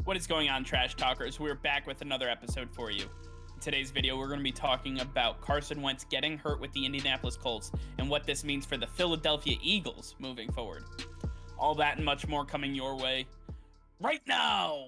What is going on, Trash Talkers? We're back with another episode for you. In today's video, we're going to be talking about Carson Wentz getting hurt with the Indianapolis Colts and what this means for the Philadelphia Eagles moving forward. All that and much more coming your way right now!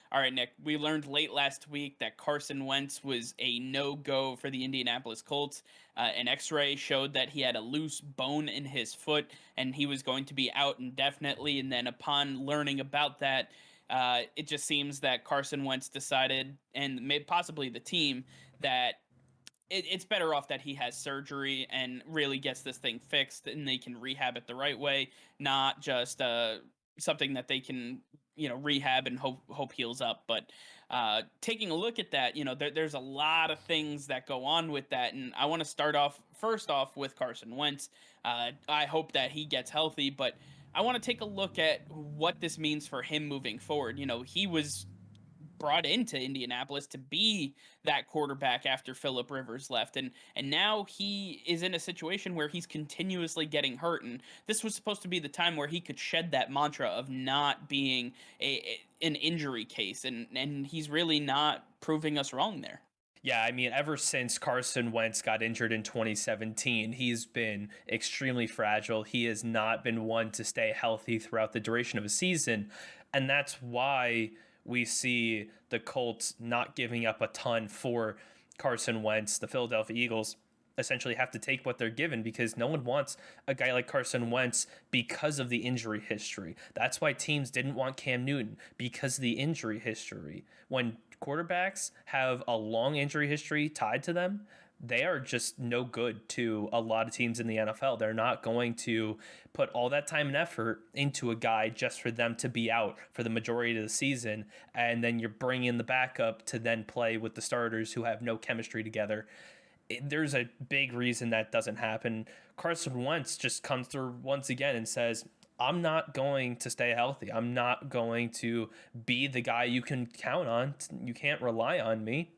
All right, Nick, we learned late last week that Carson Wentz was a no-go for the Indianapolis Colts. An x-ray showed that he had a loose bone in his foot, and he was going to be out indefinitely. And then upon learning about that, it just seems that Carson Wentz decided, and possibly the team, that it's better off that he has surgery and really gets this thing fixed, and they can rehab it the right way, not just something that they can rehab and hope heals up. But taking a look at that, there's a lot of things that go on with that, and I want to start off first off with Carson Wentz. I hope that he gets healthy, but I want to take a look at what this means for him moving forward. He was brought into Indianapolis to be that quarterback after Philip Rivers left, and now he is in a situation where he's continuously getting hurt, and this was supposed to be the time where he could shed that mantra of not being an injury case, and he's really not proving us wrong there. Yeah, I mean, ever since Carson Wentz got injured in 2017, he's been extremely fragile. He has not been one to stay healthy throughout the duration of a season, and that's why we see the Colts not giving up a ton for Carson Wentz. The Philadelphia Eagles essentially have to take what they're given because no one wants a guy like Carson Wentz because of the injury history. That's why teams didn't want Cam Newton, because of the injury history. When quarterbacks have a long injury history tied to them, they are just no good to a lot of teams in the NFL. They're not going to put all that time and effort into a guy just for them to be out for the majority of the season, and then you're bringing the backup to then play with the starters who have no chemistry together. There's a big reason that doesn't happen. Carson Wentz just comes through once again and says, I'm not going to stay healthy. I'm not going to be the guy you can count on. You can't rely on me.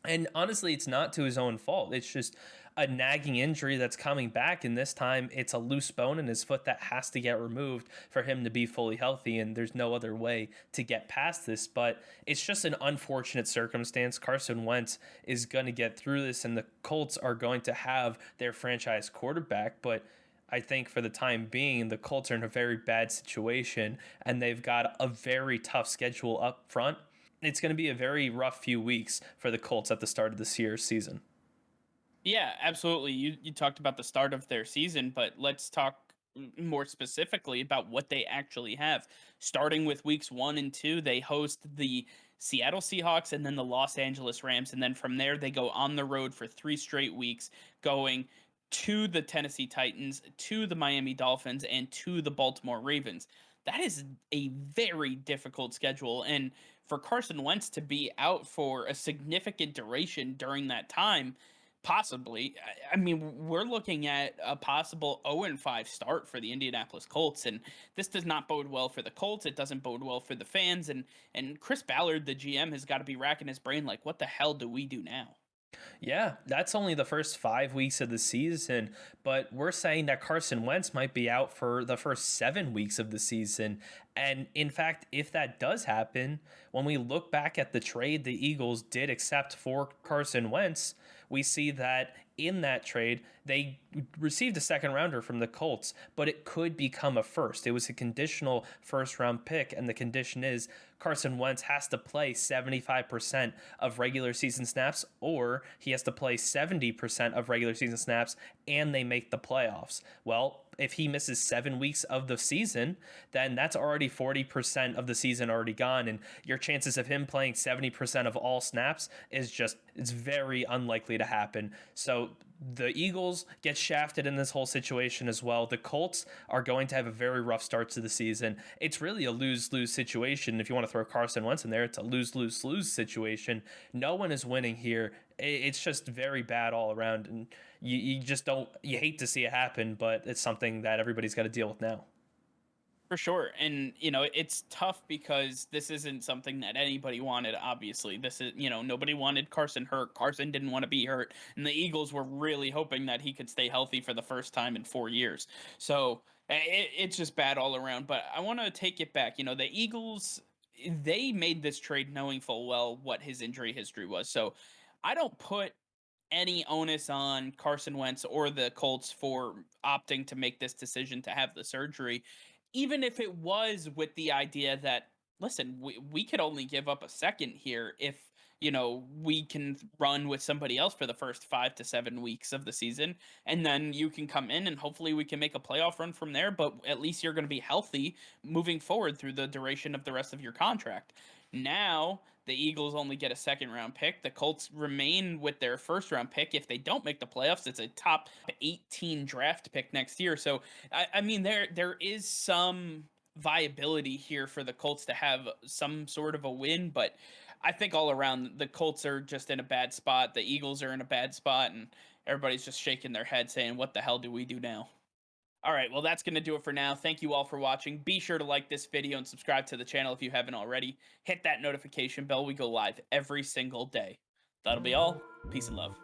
And honestly, it's not to his own fault. It's just a nagging injury that's coming back, and this time it's a loose bone in his foot that has to get removed for him to be fully healthy, and there's no other way to get past this. But it's just an unfortunate circumstance. Carson Wentz is going to get through this, and the Colts are going to have their franchise quarterback, but I think for the time being, the Colts are in a very bad situation, and they've got a very tough schedule up front. It's going to be a very rough few weeks for the Colts at the start of this year's season. Yeah, absolutely. You talked about the start of their season, but let's talk more specifically about what they actually have. Starting with weeks 1 and 2, they host the Seattle Seahawks and then the Los Angeles Rams, and then from there they go on the road for 3 straight weeks, going to the Tennessee Titans, to the Miami Dolphins, and to the Baltimore Ravens. That is a very difficult schedule, and for Carson Wentz to be out for a significant duration during that time, possibly, I mean, we're looking at a possible 0-5 start for the Indianapolis Colts, and this does not bode well for the Colts. It doesn't bode well for the fans, and Chris Ballard, the GM, has got to be racking his brain like, what the hell do we do now? Yeah, that's only the first 5 weeks of the season, but we're saying that Carson Wentz might be out for the first 7 weeks of the season. And in fact, if that does happen, when we look back at the trade the Eagles did accept for Carson Wentz, we see that in that trade, they received a second rounder from the Colts, but it could become a first. It was a conditional first round pick, and the condition is Carson Wentz has to play 75% of regular season snaps, or he has to play 70% of regular season snaps, and they make the playoffs. Well, if he misses 7 weeks of the season, then that's already 40% of the season already gone, and your chances of him playing 70% of all snaps is just, it's very unlikely to happen. So The Eagles get shafted in this whole situation as well. The Colts are going to have a very rough start to the season. It's really a lose-lose situation. If you want to throw Carson Wentz in there, it's a lose-lose-lose situation. No one is winning here. It's just very bad all around, and you just don't, you hate to see it happen, but it's something that everybody's got to deal with now. For sure. And, it's tough because this isn't something that anybody wanted, obviously. This is, nobody wanted Carson hurt. Carson didn't want to be hurt. And the Eagles were really hoping that he could stay healthy for the first time in 4 years. So it's just bad all around. But I want to take it back. The Eagles, they made this trade knowing full well what his injury history was. So I don't put any onus on Carson Wentz or the Colts for opting to make this decision to have the surgery, even if it was with the idea that, listen, we could only give up a second here if, we can run with somebody else for the first 5 to 7 weeks of the season. And then you can come in and hopefully we can make a playoff run from there. But at least you're going to be healthy moving forward through the duration of the rest of your contract. Now, the Eagles only get a second round pick. The Colts remain with their first round pick. If they don't make the playoffs, it's a top 18 draft pick next year. So I mean there is some viability here for the Colts to have some sort of a win, but I think all around the Colts are just in a bad spot. The Eagles are in a bad spot, and everybody's just shaking their head saying, "What the hell do we do now?" All right, well, that's going to do it for now. Thank you all for watching. Be sure to like this video and subscribe to the channel if you haven't already. Hit that notification bell. We go live every single day. That'll be all. Peace and love.